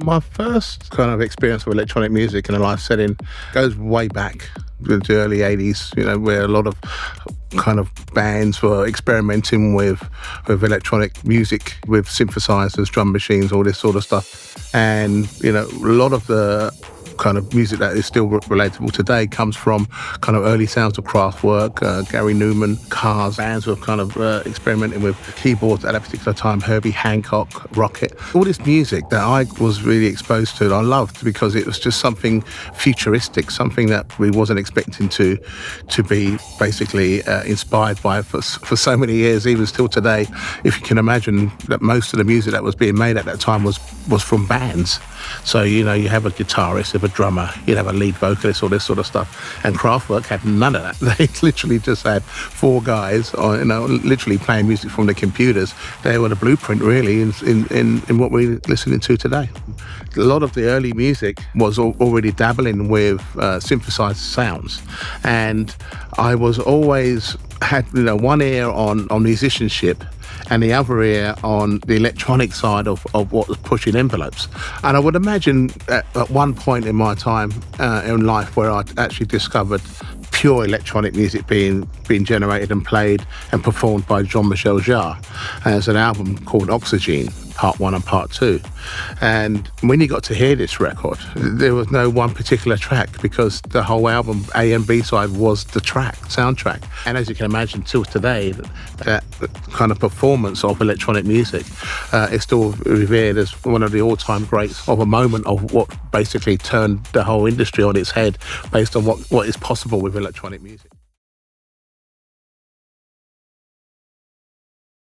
My first kind of experience with electronic music in a live setting goes way back to the early 80s, where a lot of kind of bands were experimenting with electronic music, with synthesizers, drum machines, all this sort of stuff. And, a lot of the kind of music that is still relatable today comes from kind of early sounds of Kraftwerk, Gary Newman, Cars. Bands were kind of experimenting with keyboards at that particular time, Herbie Hancock, Rocket. All this music that I was really exposed to, I loved, because it was just something futuristic, something that we wasn't expecting to be basically inspired by for so many years, even still today. If you can imagine that most of the music that was being made at that time was from bands. So, you have a guitarist, you have a drummer, you'd have a lead vocalist, all this sort of stuff. And Kraftwerk had none of that. They literally just had four guys, literally playing music from the computers. They were the blueprint, really, in what we're listening to today. A lot of the early music was already dabbling with synthesized sounds. And I was always had one ear on musicianship and the other ear on the electronic side of what was pushing envelopes. And I would imagine at one point in my time in life where I actually discovered pure electronic music being generated and played and performed by Jean-Michel Jarre as an album called Oxygen, Part 1 and Part 2. And when you got to hear this record, there was no one particular track, because the whole album, A and B side, was the soundtrack. And as you can imagine, till today, that kind of performance of electronic music is still revered as one of the all-time greats of a moment of what basically turned the whole industry on its head based on what is possible with electronic music.